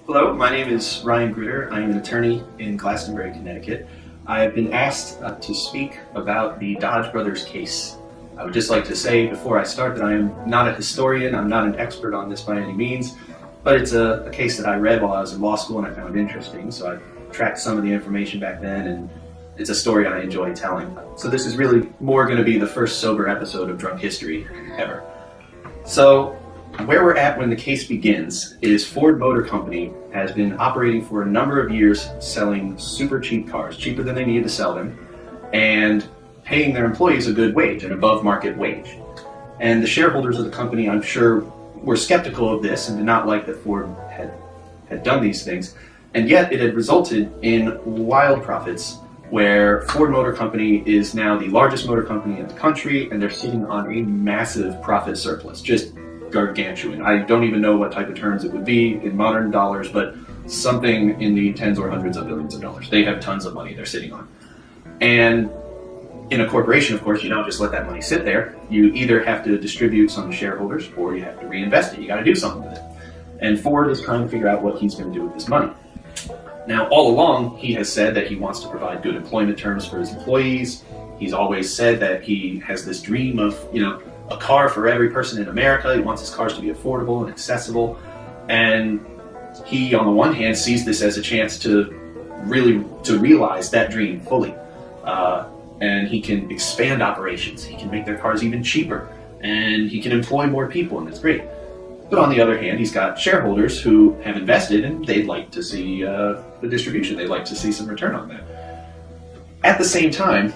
Hello, my name is Ryan Gruder. I am an attorney in Glastonbury, Connecticut. I have been asked to speak about the Dodge Brothers case. I would just like to say before I start that I am not a historian, I'm not an expert on this by any means, but it's a case that I read while I was in law school and I found interesting, so I tracked some of the information back then, and it's a story I enjoy telling. So this is really more going to be the first sober episode of Drunk History ever. So where we're at when the case begins is Ford Motor Company has been operating for a number of years selling super cheap cars, cheaper than they needed to sell them, and paying their employees a good wage, an above market wage. And the shareholders of the company, I'm sure, were skeptical of this and did not like that Ford had done these things. And yet it had resulted in wild profits where Ford Motor Company is now the largest motor company in the country, and they're sitting on a massive profit surplus, just gargantuan. I don't even know what type of terms it would be in modern dollars, but something in the tens or hundreds of billions of dollars. They have tons of money they're sitting on. And in a corporation, of course, you don't just let that money sit there. You either have to distribute some to shareholders or you have to reinvest it. You got to do something with it. And Ford is trying to figure out what he's going to do with this money. Now, all along, he has said that he wants to provide good employment terms for his employees. He's always said that he has this dream of, a car for every person in America. He wants his cars to be affordable and accessible. And he, on the one hand, sees this as a chance to realize that dream fully. And he can expand operations. He can make their cars even cheaper. And he can employ more people, and that's great. But on the other hand, he's got shareholders who have invested, and they'd like to see the distribution. They'd like to see some return on that. At the same time,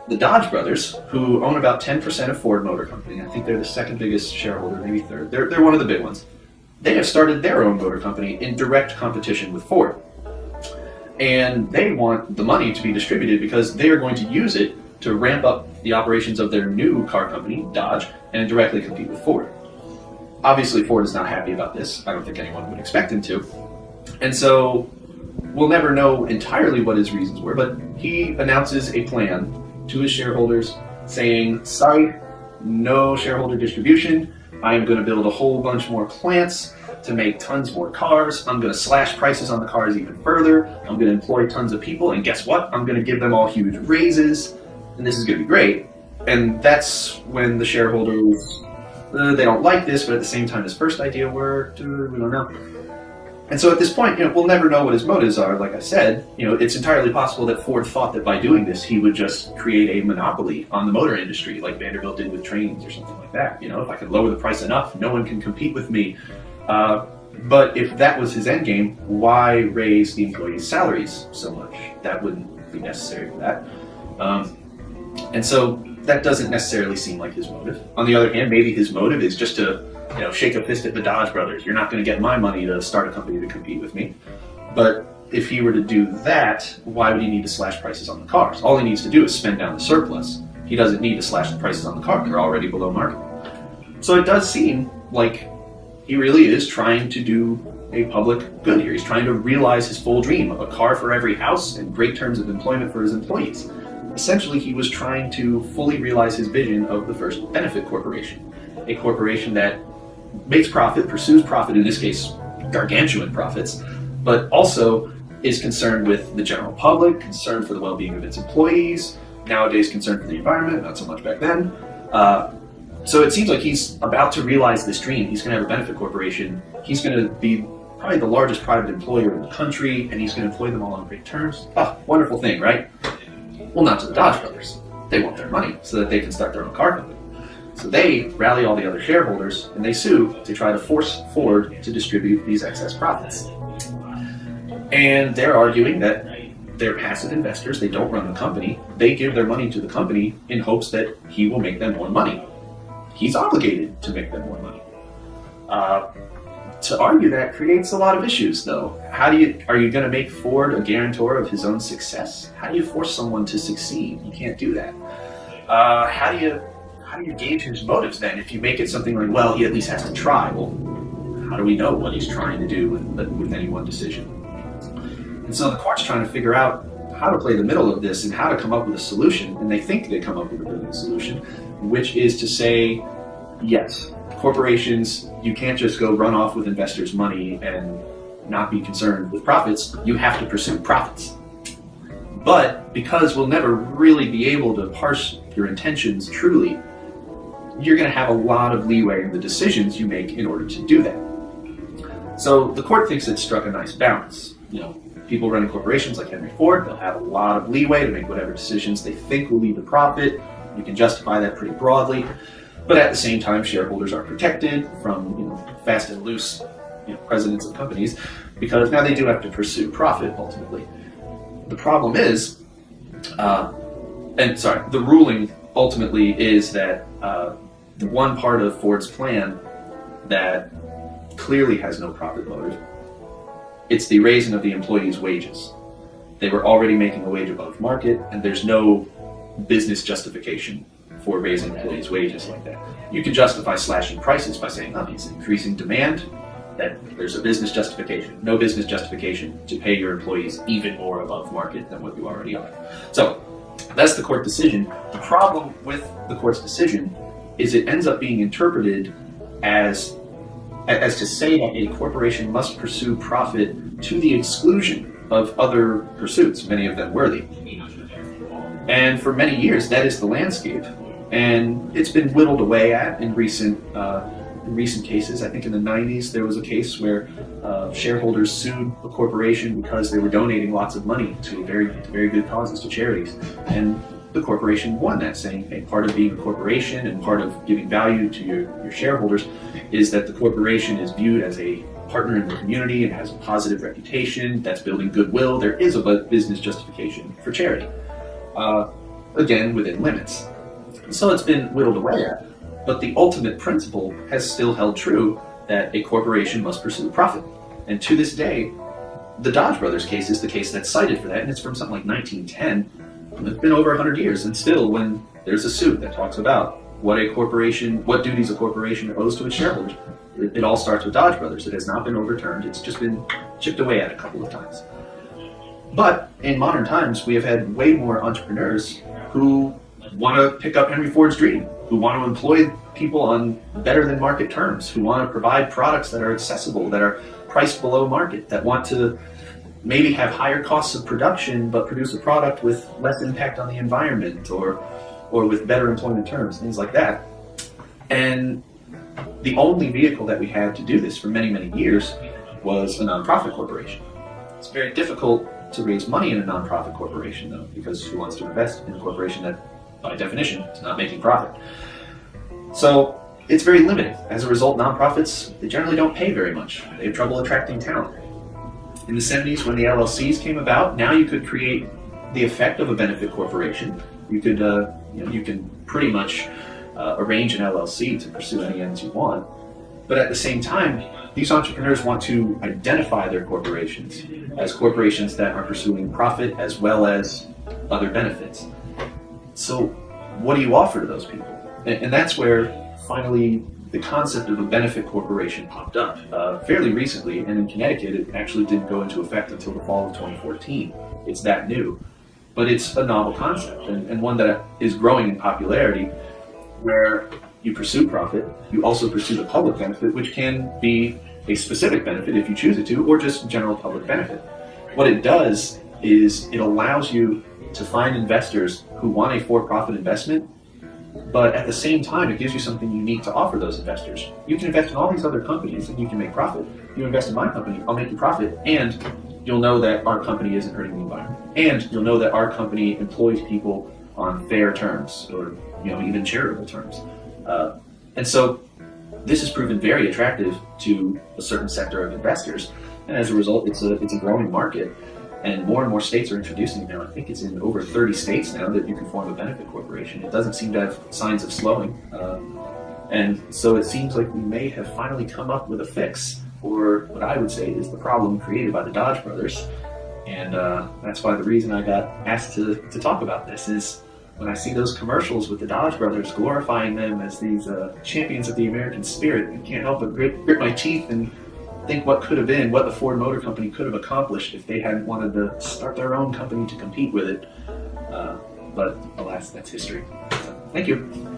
the Dodge brothers, who own about 10% of Ford Motor Company, I think they're the second biggest shareholder, maybe third. They're one of the big ones. They have started their own motor company in direct competition with Ford. And they want the money to be distributed because they are going to use it to ramp up the operations of their new car company, Dodge, and directly compete with Ford. Obviously, Ford is not happy about this. I don't think anyone would expect him to. And so we'll never know entirely what his reasons were, but he announces a plan to his shareholders saying, sorry, no shareholder distribution. I am going to build a whole bunch more plants to make tons more cars. I'm going to slash prices on the cars even further. I'm going to employ tons of people. And guess what? I'm going to give them all huge raises. And this is going to be great. And that's when the shareholders, they don't like this, but at the same time, his first idea worked. We don't know. And so at this point, we'll never know what his motives are. Like I said, it's entirely possible that Ford thought that by doing this, he would just create a monopoly on the motor industry, like Vanderbilt did with trains or something like that. If I could lower the price enough, no one can compete with me. But if that was his end game, why raise the employees' salaries so much? That wouldn't be necessary for that. And so that doesn't necessarily seem like his motive. On the other hand, maybe his motive is just to shake a fist at the Dodge brothers. You're not going to get my money to start a company to compete with me. But if he were to do that, why would he need to slash prices on the cars? All he needs to do is spend down the surplus. He doesn't need to slash the prices on the car. They're already below market. So it does seem like he really is trying to do a public good here. He's trying to realize his full dream of a car for every house and great terms of employment for his employees. Essentially, he was trying to fully realize his vision of the First Benefit Corporation, a corporation that makes profit, pursues profit, in this case, gargantuan profits, but also is concerned with the general public, concerned for the well-being of its employees, nowadays concerned for the environment, not so much back then. So it seems like he's about to realize this dream. He's going to have a benefit corporation. He's going to be probably the largest private employer in the country, and he's going to employ them all on great terms. Wonderful thing, right? Well, not to the Dodge brothers. They want their money so that they can start their own car company. So they rally all the other shareholders and they sue to try to force Ford to distribute these excess profits. And they're arguing that they're passive investors, they don't run the company, they give their money to the company in hopes that he will make them more money. He's obligated to make them more money. To argue that creates a lot of issues, though. Are you going to make Ford a guarantor of his own success? How do you force someone to succeed? You can't do that. How do you gauge his motives then? If you make it something like, well, he at least has to try. Well, how do we know what he's trying to do with any one decision? And so the court's trying to figure out how to play the middle of this and how to come up with a solution. And they think they come up with a brilliant solution, which is to say, yes, corporations, you can't just go run off with investors' money and not be concerned with profits, you have to pursue profits. But because we'll never really be able to parse your intentions truly, you're going to have a lot of leeway in the decisions you make in order to do that. So the court thinks it struck a nice balance. People running corporations like Henry Ford, they'll have a lot of leeway to make whatever decisions they think will lead to profit. You can justify that pretty broadly. But at the same time, shareholders are protected from fast and loose presidents of companies, because now they do have to pursue profit ultimately. The problem is, the ruling ultimately is that the one part of Ford's plan that clearly has no profit motive, it's the raising of the employees' wages. They were already making a wage above market, and there's no business justification for raising employees' wages like that. You can justify slashing prices by saying, it's increasing demand, that there's a business justification. No business justification to pay your employees even more above market than what you already are. So that's the court decision. The problem with the court's decision is it ends up being interpreted as to say that a corporation must pursue profit to the exclusion of other pursuits, many of them worthy. And for many years, that is the landscape. And it's been whittled away at in recent cases. I think in the 90s, there was a case where shareholders sued a corporation because they were donating lots of money to very good causes, to charities. And the corporation won that, saying, hey, part of being a corporation and part of giving value to your shareholders is that the corporation is viewed as a partner in the community and has a positive reputation that's building goodwill. There is a business justification for charity, again, within limits. So it's been whittled away at. But the ultimate principle has still held true, that a corporation must pursue profit. And to this day, the Dodge Brothers case is the case that's cited for that, and it's from something like 1910. It's been over 100 years, and still, when there's a suit that talks about what duties a corporation owes to its shareholders, it all starts with Dodge Brothers. It has not been overturned. It's just been chipped away at a couple of times. But in modern times, we have had way more entrepreneurs who want to pick up Henry Ford's dream, who want to employ people on better than market terms, who want to provide products that are accessible, that are priced below market, that want to maybe have higher costs of production but produce a product with less impact on the environment or with better employment terms, things like that. And the only vehicle that we had to do this for many, many years was a nonprofit corporation. It's very difficult to raise money in a nonprofit corporation, though, because who wants to invest in a corporation that, by definition, is not making profit? So it's very limiting. As a result, nonprofits, they generally don't pay very much. They have trouble attracting talent. In the 70s, when the LLCs came about, now you could create the effect of a benefit corporation. You could, you can pretty much arrange an LLC to pursue any ends you want. But at the same time, these entrepreneurs want to identify their corporations as corporations that are pursuing profit as well as other benefits. So what do you offer to those people? And that's where finally the concept of a benefit corporation popped up fairly recently, and in Connecticut it actually didn't go into effect until the fall of 2014. It's that new. But it's a novel concept, and one that is growing in popularity, where you pursue profit, you also pursue the public benefit, which can be a specific benefit if you choose it to, or just general public benefit. What it does is it allows you to find investors who want a for-profit investment, but at the same time, it gives you something unique to offer those investors. You can invest in all these other companies and you can make profit. You invest in my company, I'll make you profit, and you'll know that our company isn't hurting the environment. And you'll know that our company employs people on fair terms, or even charitable terms. And so this has proven very attractive to a certain sector of investors. And as a result, it's a growing market. And more states are introducing it now. I think it's in over 30 states now that you can form a benefit corporation. It doesn't seem to have signs of slowing. And so it seems like we may have finally come up with a fix for what I would say is the problem created by the Dodge Brothers. And that's why the reason I got asked to talk about this is when I see those commercials with the Dodge Brothers glorifying them as these champions of the American spirit, I can't help but grit my teeth and think what could have been, what the Ford Motor Company could have accomplished if they hadn't wanted to start their own company to compete with it. But alas, that's history. So, thank you.